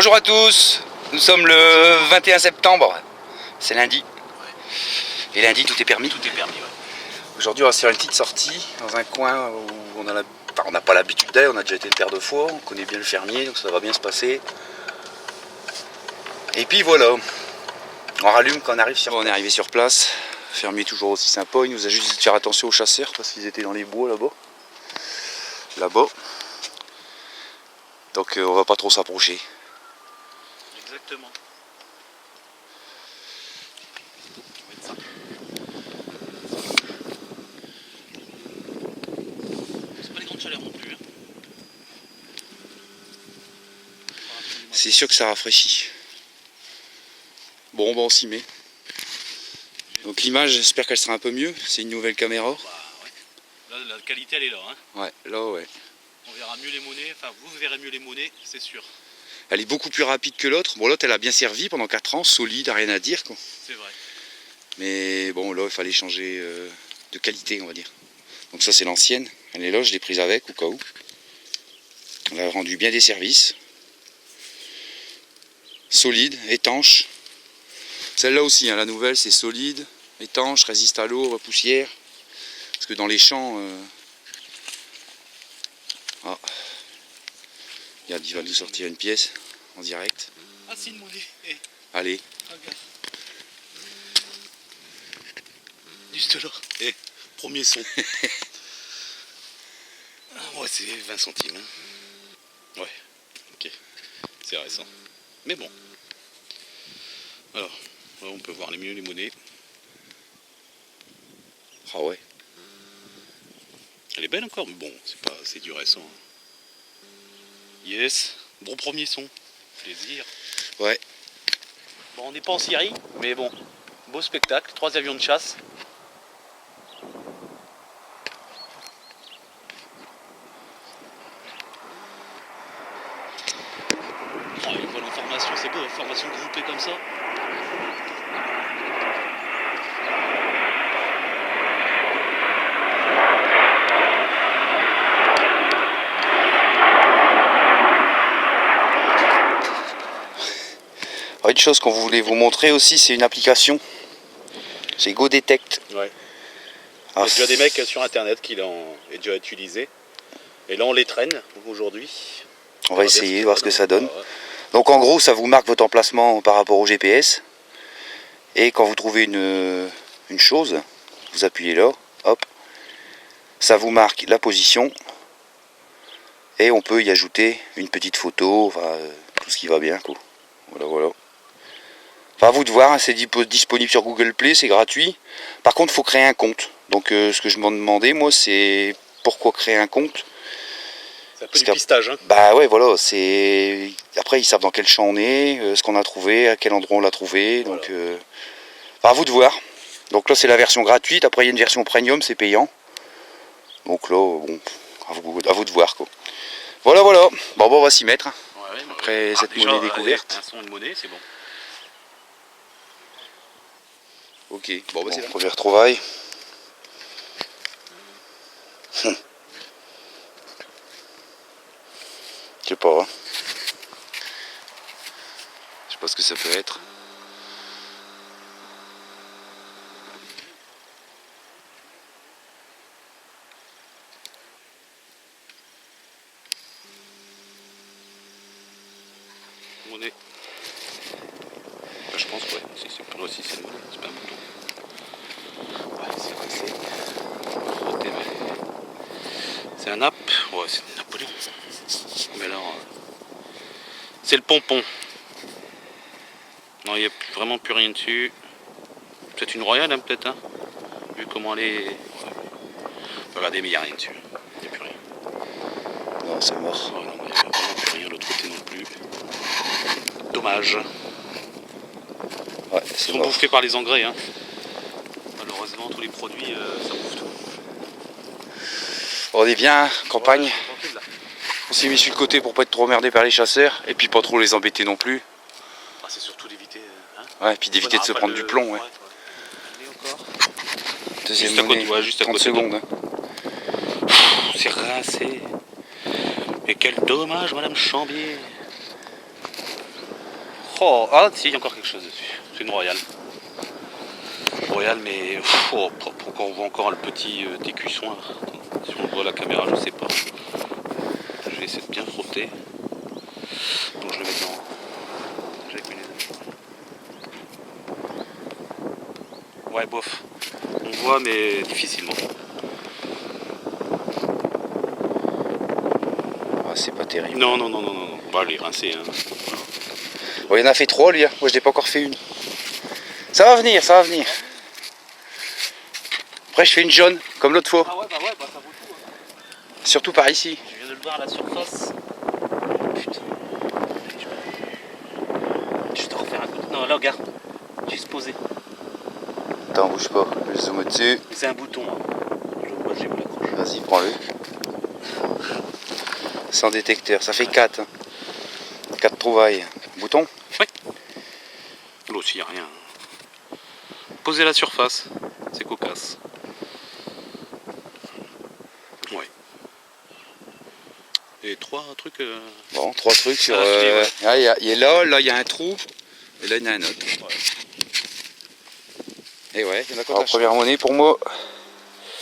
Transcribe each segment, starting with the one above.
Bonjour à tous, nous sommes le 21 septembre, c'est lundi. Et lundi tout est permis. Aujourd'hui on va se faire une petite sortie dans un coin où on n'a pas l'habitude d'aller, on a déjà été une paire de fois, on connaît bien le fermier donc ça va bien se passer. Et puis voilà, on rallume quand on arrive sur place. On est arrivé sur place, le fermier toujours aussi sympa, il nous a juste dit de faire attention aux chasseurs parce qu'ils étaient dans les bois là-bas. Donc on va pas trop s'approcher. Exactement. C'est pas les grandes chaleurs non plus. Hein. C'est sûr que ça rafraîchit. Bon, on s'y met. Donc l'image, j'espère qu'elle sera un peu mieux. C'est une nouvelle caméra. Bah, ouais. Là, la qualité elle est là. Hein. Ouais, là ouais. On verra mieux les monnaies, enfin vous verrez mieux les monnaies, c'est sûr. Elle est beaucoup plus rapide que l'autre. Bon, l'autre elle a bien servi pendant 4 ans, solide, rien à dire quoi. C'est vrai. Mais bon, là il fallait changer de qualité, on va dire. Donc ça c'est l'ancienne. Elle est là, je l'ai prise avec au cas où. Elle a rendu bien des services. Solide, étanche. Celle-là aussi, hein, la nouvelle, c'est solide, étanche, résiste à l'eau, à la poussière. Parce que dans les champs... Regarde, il va nous sortir une pièce en direct. Ah, c'est une monnaie. Allez. Regarde. Juste là. Premier son. Ouais, c'est 20 centimes. Hein. Ouais, ok. C'est récent. Mais bon. Alors, là, on peut voir mieux les monnaies. Ah ouais. Elle est belle encore, mais bon, c'est du récent. Yes, bon premier son, plaisir. Ouais. Bon, on n'est pas en Syrie, mais bon, beau spectacle, 3 avions de chasse. Oh, une bonne information, c'est beau, information groupée comme ça. Alors, une chose qu'on voulait vous montrer aussi, c'est une application. C'est GoDetect. Ouais. Alors, il y a déjà des mecs sur internet qui l'ont déjà utilisé. Et là on les traîne aujourd'hui. on va essayer, voir ce que ça donne. Donc en gros, ça vous marque votre emplacement par rapport au GPS. Et quand vous trouvez une chose, vous appuyez là, hop, ça vous marque la position. Et on peut y ajouter une petite photo, enfin, tout ce qui va bien, quoi. Voilà. Enfin, à vous de voir, hein, c'est disponible sur Google Play, c'est gratuit. Par contre, il faut créer un compte. Donc ce que je m'en demandais, moi, c'est pourquoi créer un compte. C'est un peu du pistage. Hein. Bah ouais, voilà. Après, ils savent dans quel champ on est, ce qu'on a trouvé, à quel endroit on l'a trouvé. Voilà. Donc, à vous de voir. Donc là, c'est la version gratuite. Après, il y a une version premium, c'est payant. Donc là, bon, à vous de voir, quoi. Voilà. Bon, on va s'y mettre. Ouais, après cette déjà, monnaie découverte. Un son de monnaie, c'est bon. Ok, bon, c'est la première retrouvaille. Je sais pas. Je sais pas ce que ça peut être. Monnaie. Je pense, ouais. Si c'est une monnaie, c'est pas un bouton. Ouais, c'est un app. Ouais, c'est Napoléon. Mais alors, c'est le pompon. Non, il n'y a vraiment plus rien dessus. Peut-être une royale, hein, peut-être. Hein, vu comment elle est. Ouais. Regardez, mais il n'y a rien dessus. Il n'y a plus rien. Non, c'est mort. Oh, non, il n'y a vraiment plus rien de l'autre côté non plus. Dommage. Ouais, Ils c'est sont mort. bouffés par les engrais. Hein. Malheureusement, tous les produits, ça bouffe tout. On est bien, campagne. Ouais, tranquille, là. On s'est mis sur le côté pour pas être trop emmerdé par les chasseurs. Et puis pas trop les embêter non plus. Ah, c'est surtout d'éviter. Hein. Ouais, et puis d'éviter de se prendre du plomb. Ouais. Encore. Deuxième Juste à monnaie, côté, ouais, juste à 30 côté. secondes. Hein. C'est rincé. Et quel dommage, Madame Chambier. Oh, ah si, il y a encore quelque chose dessus. C'est une royale. Royale, mais oh, pourquoi on voit encore le petit écusson là. Attends, si on voit la caméra, je sais pas. Je vais essayer de bien frotter. Donc je le mets dans. J'avais mis les... Ouais, bof. On voit, mais difficilement. Ah, c'est pas terrible. Non. Bah, les rincer. Hein. Bon, il y en a fait 3 lui, hein. Moi je n'ai pas encore fait une. Ça va venir, ça va venir. Après je fais une jaune, comme l'autre fois. Ah ouais, bah ça vaut tout. Hein. Surtout par ici. Je viens de le voir à la surface. Putain. Je dois refaire un coup. Non, là, regarde. Juste posé. Attends, bouge pas, je zoome dessus. C'est un bouton. Hein. J'ai où l'accroche. Vas-y, prends-le. Sans détecteur, ça fait 4. 4 trouvailles. Bouton? Oui. Là aussi, il n'y a rien. Poser la surface, c'est cocasse. Ouais. Et 3 trucs. Bon, 3 trucs sur. Ouais. Ah, il y a là il y a un trou. Et là il y en a un autre. Ouais. Et ouais, il y en a quand première monnaie pour moi.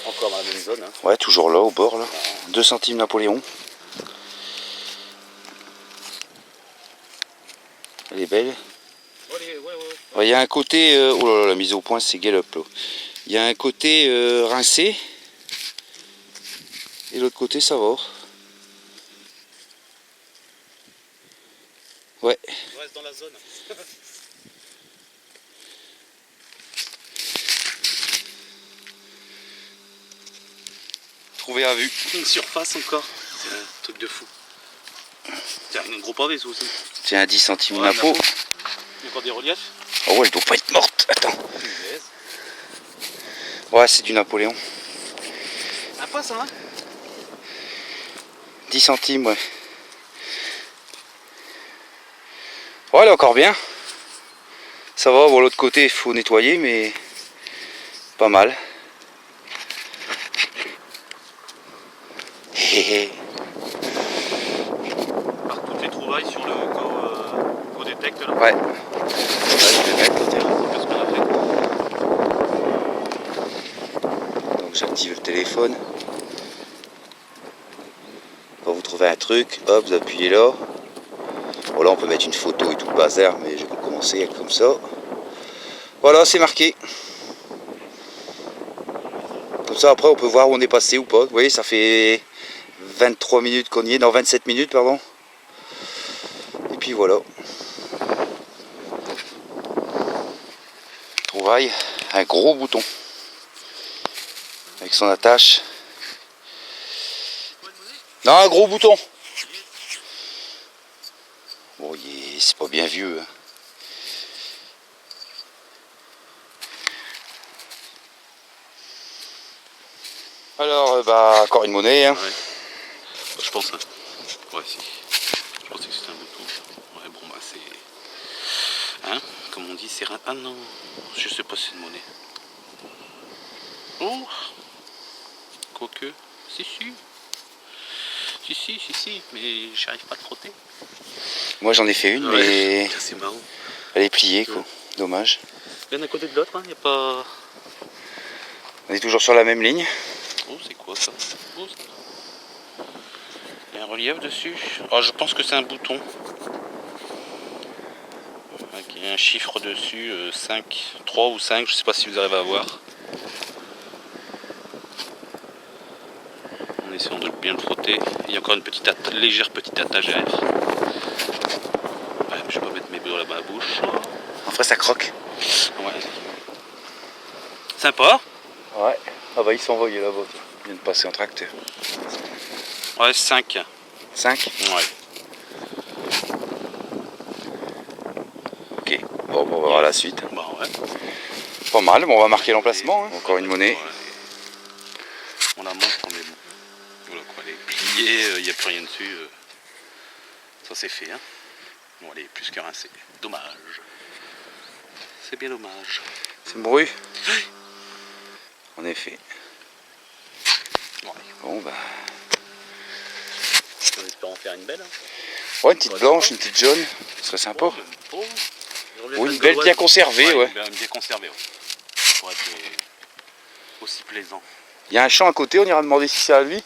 Encore dans la même zone. Hein. Ouais, toujours là, au bord là. 2 centimes Napoléon. Elle est belle. Ouais, il y a un côté. Oh là là, la mise au point c'est Gallup là. Il y a un côté rincé. Et l'autre côté ça va. Ouais. On reste dans la zone. Trouvé à vue. Une surface encore. C'est un truc de fou. Tiens, un gros pavé ça aussi. Tiens, 10 centimes Ouais, Napo. Il y a encore des reliefs. Oh ouais, elle doit pas être morte. Attends. Ouais, c'est du Napoléon. Un poisson, hein. 10 centimes, ouais. Ouais, elle est encore bien. Ça va, bon, l'autre côté, il faut nettoyer, mais pas mal. Par toutes les trouvailles sur le Go Detect là. Ouais. Là, je vais mettre. C'est un peu ce qu'on a fait. Donc j'active le téléphone. Quand vous trouvez un truc, hop, vous appuyez là. Bon là on peut mettre une photo et tout le bazar, mais je vais commencer avec comme ça. Voilà, c'est marqué. Comme ça après on peut voir où on est passé ou pas. Vous voyez, ça fait 23 minutes qu'on y est, non 27 minutes pardon. Et puis voilà. Trouvaille, un gros bouton. Avec son attache. Non, un gros bouton. Bon, c'est pas bien vieux. Hein. Alors, bah, encore une monnaie. Hein. Ouais. Je pense. Hein. Ouais, si. Je pensais que c'était un bouton. Ouais, bon, bah, c'est. Hein. Comme on dit, c'est. Ah non. Je sais pas si c'est une monnaie. Oh. Quoique. Si. Mais j'arrive pas à le frotter. Moi, j'en ai fait une, Ouais. mais C'est marrant. elle est pliée, quoi. Dommage. L'un à côté de l'autre, hein. Y a pas. On est toujours sur la même ligne. Oh, c'est quoi ça? Oh, il y a un relief dessus. Oh, je pense que c'est un bouton. Il y a un chiffre dessus, 5, 3 ou 5, je sais pas si vous arrivez à voir. En essayant de bien le frotter. Il y a encore une légère petite étagère. Ouais, je vais pas mettre mes doigts là-bas à la bouche. Après, ça croque. Ouais. Sympa. Ouais. Ah bah, il s'envoyait là-bas. Il vient de passer en tracteur. Ouais, 5. 5. Ouais. Ok. Bon, on va voir la suite. Bah ouais. Pas mal. Bon, on va marquer l'emplacement. Hein. Encore une monnaie. Ouais. On la montre, mais bon. Voilà quoi, elle est pliée, il n'y a plus rien dessus. Ça c'est fait, hein. Bon, elle est plus que rincée. Dommage. C'est bien dommage. C'est brûlé. En effet. Ouais. Bon, bah. En espérant faire une belle. Hein. Ouais, une petite blanche, une petite jaune, ce serait sympa. Oh, Oui, une belle bien conservée, ouais. Bien conservée, ouais. Pour être aussi plaisant. Il y a un champ à côté, on ira demander si c'est à lui.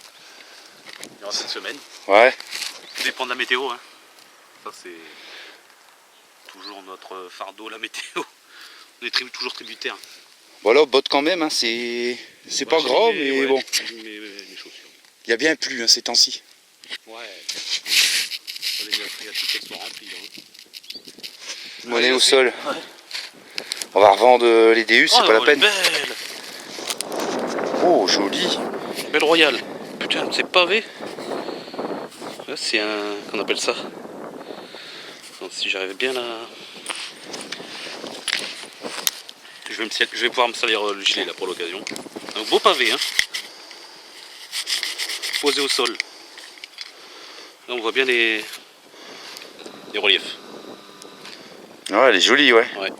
Il y aura cette semaine. Ouais. Tout dépend de la météo. Hein. Ça, c'est toujours notre fardeau, la météo. On est toujours tributaire. Voilà, botte quand même, hein, c'est pas grave, mais bon. Mes chaussures. Il y a bien plu hein, ces temps-ci. Ouais. Les phréatiques, elles sont remplies. Hein. Monnaie au sol. Ouais. On va revendre les DU, c'est pas la peine. Belle. Oh, joli. Belle royale. Putain, c'est pavé. Là, c'est un... Qu'on appelle ça. Donc, si j'arrive bien là... Je vais pouvoir me salir le gilet là pour l'occasion. Un beau pavé, hein. Posé au sol. Là, on voit bien les reliefs. Ouais, elle est jolie, ouais. Ouais.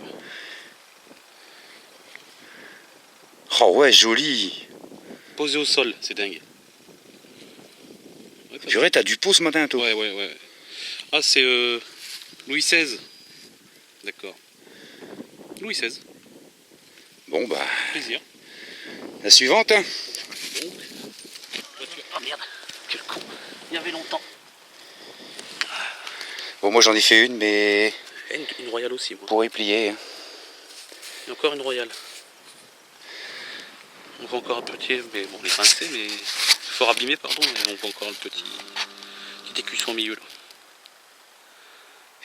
Oh ouais, jolie. Posé au sol, c'est dingue. Ouais, Purée, t'as du pot ce matin, toi. Ouais. Ah, c'est Louis XVI. D'accord. Louis XVI. Bon, bah... Plaisir. La suivante, hein. Ah merde, quel con. Il y avait longtemps. Bon, moi j'en ai fait une, mais... Une royale aussi, moi. Pour y plier. Hein. Et encore une royale. On voit encore un petit, mais bon, les pincés, mais fort abîmé, pardon, mais on voit encore un petit écusson au milieu là.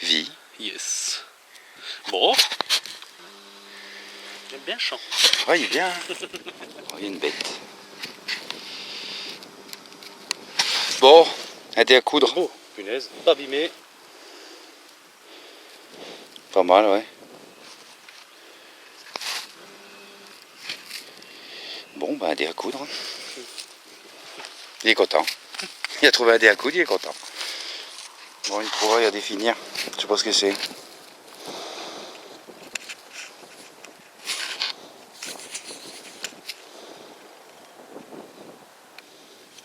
Vie. Yes. Bon. J'aime bien le champ. Ouais, il est bien. Oh, il y a une bête. Bon, un dé à coudre. Oh, punaise, pas abîmé. Pas mal, ouais. Bon, bah un dé à coudre. Il est content. Il a trouvé un dé à coudre, il est content. Bon, il trouvera à définir. Je sais pas ce que c'est.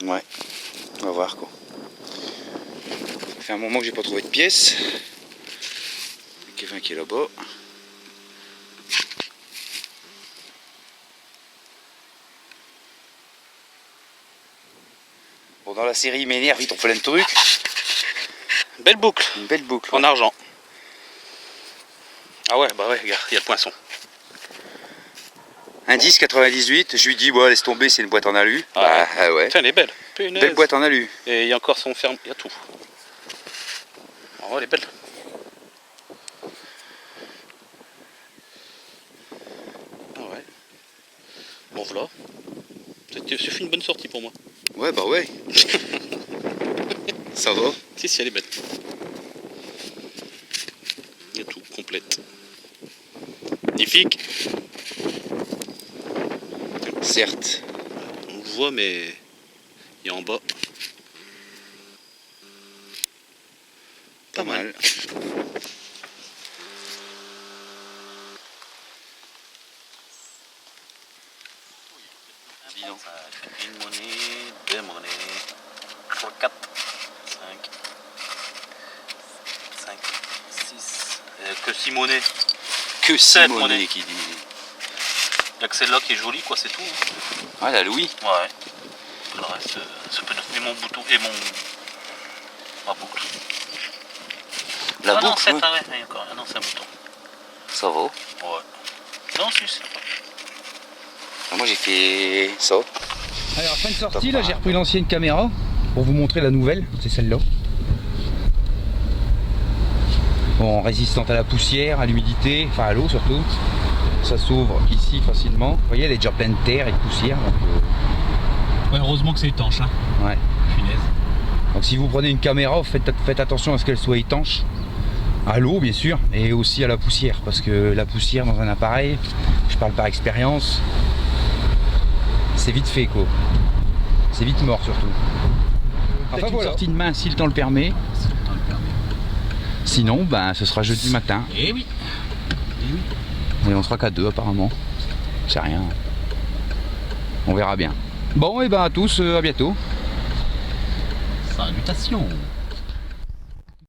Ouais, on va voir quoi. Ça fait un moment que j'ai pas trouvé de pièces. Il y a quelqu'un qui est là-bas. Bon, dans la série, il m'énerve, vite, on fait plein de trucs. Belle boucle. Une belle boucle. En argent. Ah ouais, bah ouais, regarde, il y a le poinçon. Indice 98, je lui dis, ouais, laisse tomber, c'est une boîte en alu. Ah bah ouais. Putain, elle est belle. Punaise. Belle boîte en alu. Et il y a encore son ferme, il y a tout. Oh, elle est belle. Ah ouais. Bon, voilà. Ça fait une bonne sortie pour moi. Ouais, bah ouais. Ça va. Si, elle est belle. Il y a tout, complète. Magnifique. Certes. On le voit, mais il y a en bas. Pas mal. Dis donc. Une monnaie, deux monnaies, 3, 4, 5, 6. Que 6 monnaies. Que 7 Simonet monnaies. qui dit. Il y a que celle-là qui est jolie, quoi, c'est tout. Ah, la Louis. Ouais. Le reste, ça peut devenir mon bouton et ma boucle. La non, boucle, c'est ouais. pas vrai, encore. Ah non, c'est un bouton. Ça va. Ouais. Non, si, c'est pas. Ah, moi j'ai fait ça. Alors, fin de sortie, là j'ai repris l'ancienne caméra pour vous montrer la nouvelle, c'est celle-là. Bon, résistante à la poussière, à l'humidité, enfin à l'eau surtout. Ça s'ouvre ici facilement. Vous voyez, elle est déjà pleine de terre et de poussière. Donc, ouais, heureusement que c'est étanche. Hein. ouais. Punaise. Donc si vous prenez une caméra, faites attention à ce qu'elle soit étanche. À l'eau bien sûr, et aussi à la poussière. Parce que la poussière dans un appareil, je parle par expérience, c'est vite fait quoi. C'est vite mort surtout. Enfin voilà. Sortie de main si le temps le permet. Sinon, ben, ce sera jeudi matin. Eh oui. Eh oui. Et on sera qu'à 2 apparemment. C'est rien. On verra bien. Bon, et ben à tous, à bientôt. Salutations.